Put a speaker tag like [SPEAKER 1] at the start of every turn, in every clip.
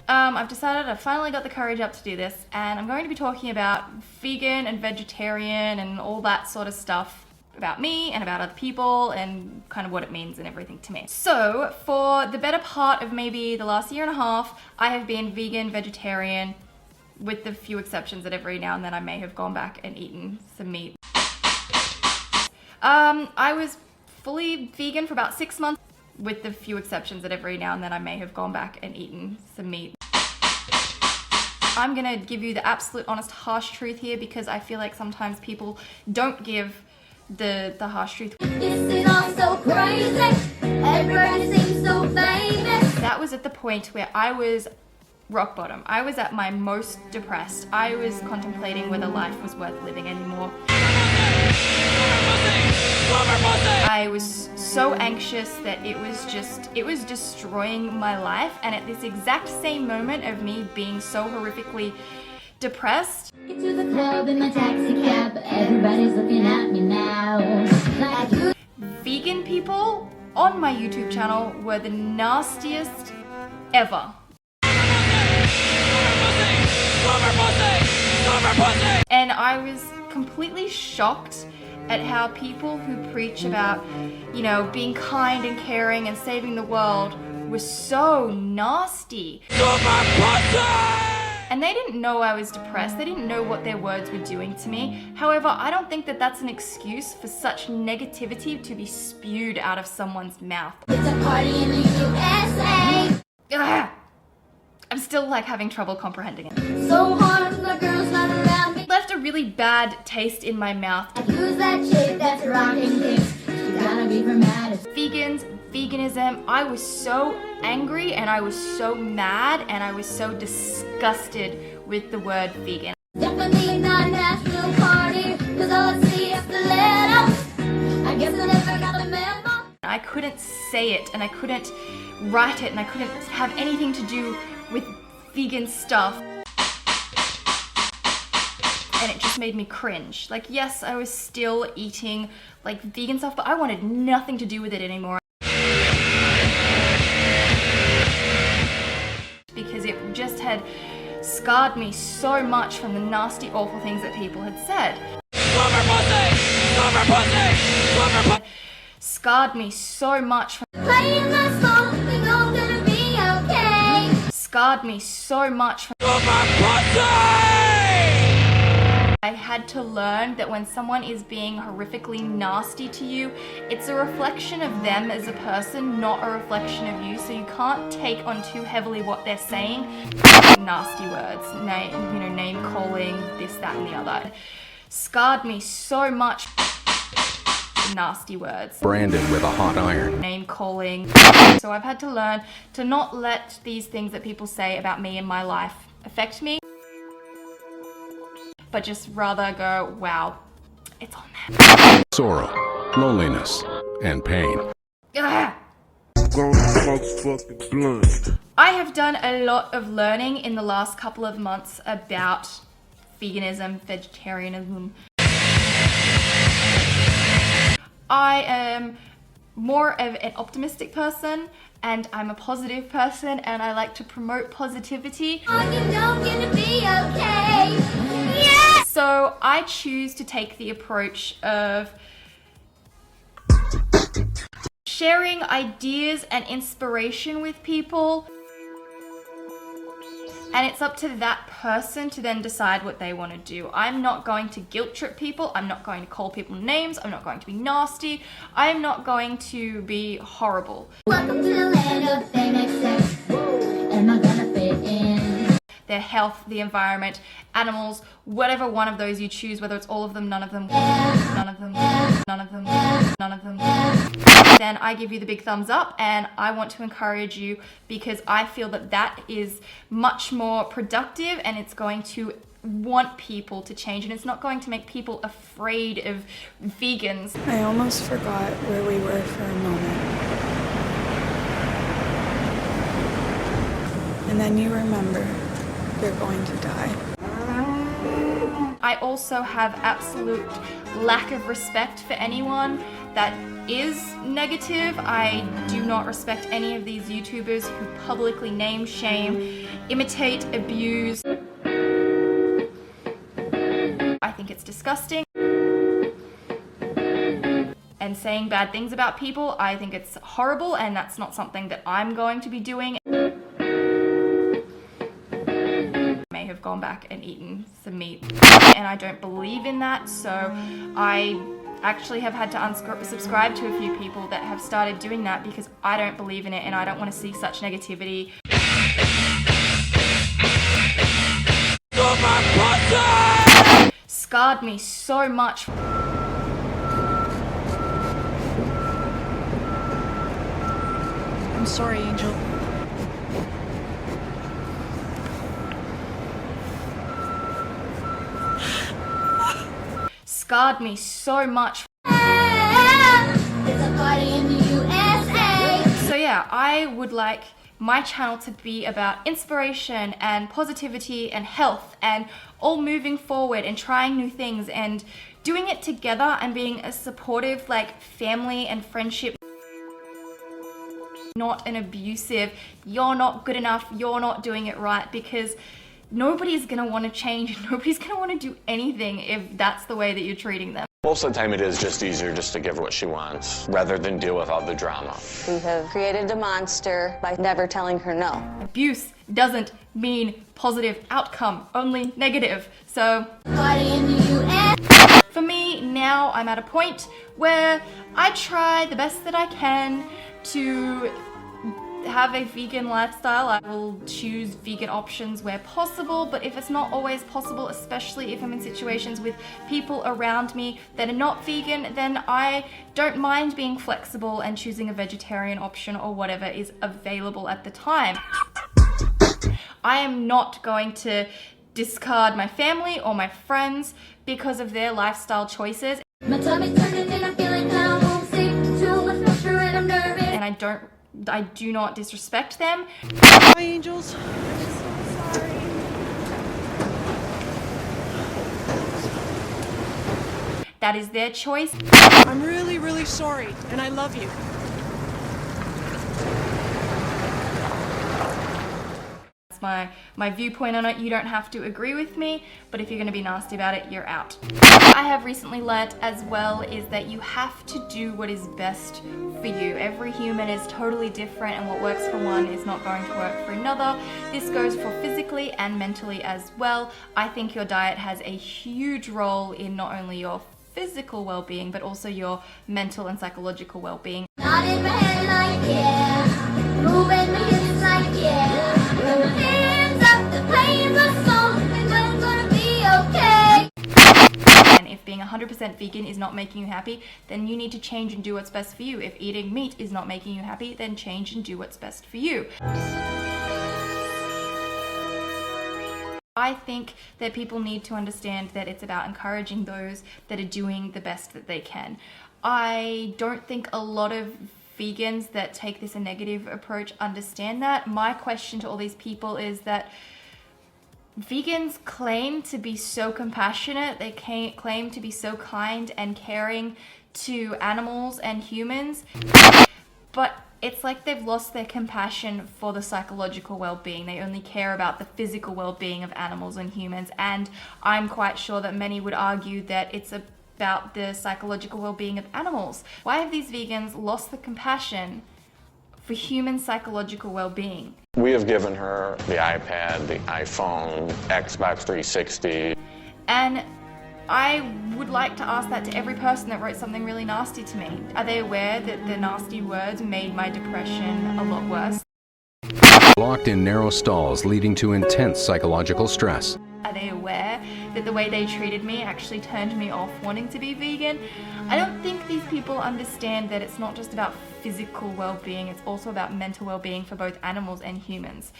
[SPEAKER 1] I've decided I finally got the courage up to do this, and I'm going to be talking about vegan and vegetarian and all that sort of stuff about me and about other people and kind of what it means and everything to me. So for the better part of maybe the last year and a half, I have been vegan, vegetarian, with the few exceptions that every now and then I may have gone back and eaten some meat. I was fully vegan for about 6 months, with the few exceptions that every now and then I may have gone back and eaten some meat. I'm gonna give you the absolute honest harsh truth here because I feel like sometimes people don't give the harsh truth.
[SPEAKER 2] This is all so crazy. Everybody seems so famous.
[SPEAKER 1] That was at the point where I was rock bottom. I was at my most depressed. I was contemplating whether life was worth living anymore. I was so anxious that it was destroying my life, and at this exact same moment of me being so horrifically depressed,
[SPEAKER 2] Get to the club in my taxi cab. Everybody's looking at me now. Like you.
[SPEAKER 1] vegan people on my YouTube channel were the nastiest ever. And I was completely shocked at how people who preach about, you know, being kind and caring and saving the world were so nasty. And they didn't know I was depressed. They didn't know what their words were doing to me. However, I don't think that that's an excuse for such negativity to be spewed out of someone's mouth.
[SPEAKER 2] It's a party in the USA.
[SPEAKER 1] Ugh. I'm still like having trouble comprehending it.
[SPEAKER 2] So hard when the girl's not around me.
[SPEAKER 1] It left a really bad taste in my mouth.
[SPEAKER 2] Who's that chick that's rocking things? She gotta be from Madison.
[SPEAKER 1] Vegans, veganism, I was so angry and I was so mad and I was so disgusted with the word vegan.
[SPEAKER 2] Definitely not a national party, cause all I see is the letters. I guess I never got the memo.
[SPEAKER 1] I couldn't say it and I couldn't write it and I couldn't have anything to do with vegan stuff. And it just made me cringe. Like, yes, I was still eating like vegan stuff, but I wanted nothing to do with it anymore. Because it just had scarred me so much from the nasty, awful things that people had said. Scarred me so much from
[SPEAKER 2] Playing my song, think I'm gonna be okay.
[SPEAKER 1] scarred me so much from I had to learn that when someone is being horrifically nasty to you, it's a reflection of them as a person, not a reflection of you. So you can't take on too heavily what they're saying. Nasty words, name calling, this, that, and the other. Scarred me so much. Nasty words.
[SPEAKER 3] Branded with a hot iron.
[SPEAKER 1] Name calling. So I've had to learn to not let these things that people say about me and my life affect me, but just rather go, wow, it's on them.
[SPEAKER 3] Sorrow, loneliness, and pain.
[SPEAKER 1] Ugh. I have done a lot of learning in the last couple of months about veganism, vegetarianism. I am more of an optimistic person and I'm a positive person and I like to promote positivity.
[SPEAKER 2] Oh, you know I'm gonna be okay. Yeah!
[SPEAKER 1] So I choose to take the approach of sharing ideas and inspiration with people. And it's up to that person to then decide what they want to do. I'm not going to guilt trip people. I'm not going to call people names. I'm not going to be nasty. I'm not going to be horrible.
[SPEAKER 2] Welcome to the land of fame excess. Am I gonna fit in?
[SPEAKER 1] Their health, the environment, animals, whatever one of those you choose, whether it's all of them, none of them, none of them, none of them, none of them, then I give you the big thumbs up and I want to encourage you because I feel that that is much more productive and it's going to want people to change and it's not going to make people afraid of vegans.
[SPEAKER 4] I almost forgot where we were for a moment. And then you remember you're going to die.
[SPEAKER 1] I also have absolute lack of respect for anyone that is negative. I do not respect any of these YouTubers who publicly name, shame, imitate, abuse. I think it's disgusting. And saying bad things about people, I think it's horrible, and that's not something that I'm going to be doing. May have gone back and eaten some meat, and I don't believe in that, so I actually have had to unsubscribe to a few people that have started doing that because I don't believe in it and I don't want to see such negativity. Scarred me so much.
[SPEAKER 5] I'm sorry, Angel.
[SPEAKER 1] Scarred me so much.
[SPEAKER 2] It's a party in the USA.
[SPEAKER 1] So yeah, I would like my channel to be about inspiration and positivity and health and all moving forward and trying new things and doing it together and being a supportive like family and friendship. Not an abusive, you're not good enough, you're not doing it right, because nobody's gonna want to change, nobody's gonna want to do anything if that's the way that you're treating them.
[SPEAKER 6] Most of the time it is just easier just to give her what she wants rather than deal with all the drama.
[SPEAKER 7] We have created a monster by never telling her no.
[SPEAKER 1] Abuse doesn't mean positive outcome, only negative. So
[SPEAKER 2] Party in the USA.
[SPEAKER 1] for me now, I'm at a point where I try the best that I can to have a vegan lifestyle. I will choose vegan options where possible, but if it's not always possible, especially if I'm in situations with people around me that are not vegan, then I don't mind being flexible and choosing a vegetarian option or whatever is available at the time. I am not going to discard my family or my friends because of their lifestyle choices.
[SPEAKER 2] My tummy's turning and I'm feeling kind of homesick. Too much pressure and I'm nervous.
[SPEAKER 1] And I do not disrespect them.
[SPEAKER 5] Hi, Angels.
[SPEAKER 1] That is their choice.
[SPEAKER 5] I'm really, really sorry, and I love you.
[SPEAKER 1] That's my viewpoint on it. You don't have to agree with me, but if you're going to be nasty about it, you're out. I have recently learnt as well is that you have to do what is best for you. Every human is totally different, and what works for one is not going to work for another. This goes for physically and mentally as well. I think your diet has a huge role in not only your physical well-being, but also your mental and psychological well-being.
[SPEAKER 2] Nodding my head like yeah. Moving my hips like yeah. With my hands up, the planes are sold. And I'm gonna be okay.
[SPEAKER 1] And if being 100% vegan is not making you happy, then you need to change and do what's best for you. If eating meat is not making you happy, then change and do what's best for you. I think that people need to understand that it's about encouraging those that are doing the best that they can. I don't think a lot of vegans that take this a negative approach understand that. My question to all these people is that vegans claim to be so compassionate, they claim to be so kind and caring to animals and humans, but it's like they've lost their compassion for the psychological well-being. They only care about the physical well-being of animals and humans, and I'm quite sure that many would argue that it's about the psychological well-being of animals. Why have these vegans lost the compassion for human psychological well-being?
[SPEAKER 6] We have given her the iPad, the iPhone, Xbox 360.
[SPEAKER 1] And I would like to ask that to every person that wrote something really nasty to me. Are they aware that the nasty words made my depression a lot worse?
[SPEAKER 3] Locked in narrow stalls leading to intense psychological stress.
[SPEAKER 1] Are they aware that the way they treated me actually turned me off wanting to be vegan? I don't think these people understand that it's not just about physical well-being, it's also about mental well-being for both animals and humans.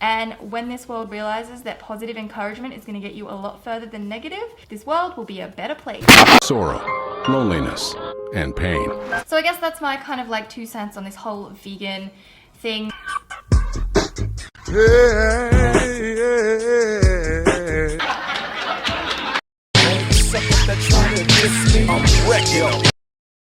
[SPEAKER 1] And when this world realizes that positive encouragement is going to get you a lot further than negative, this world will be a better place.
[SPEAKER 3] Sorrow, loneliness, and pain.
[SPEAKER 1] So I guess that's my kind of like 2 cents on this whole vegan thing.
[SPEAKER 8] original.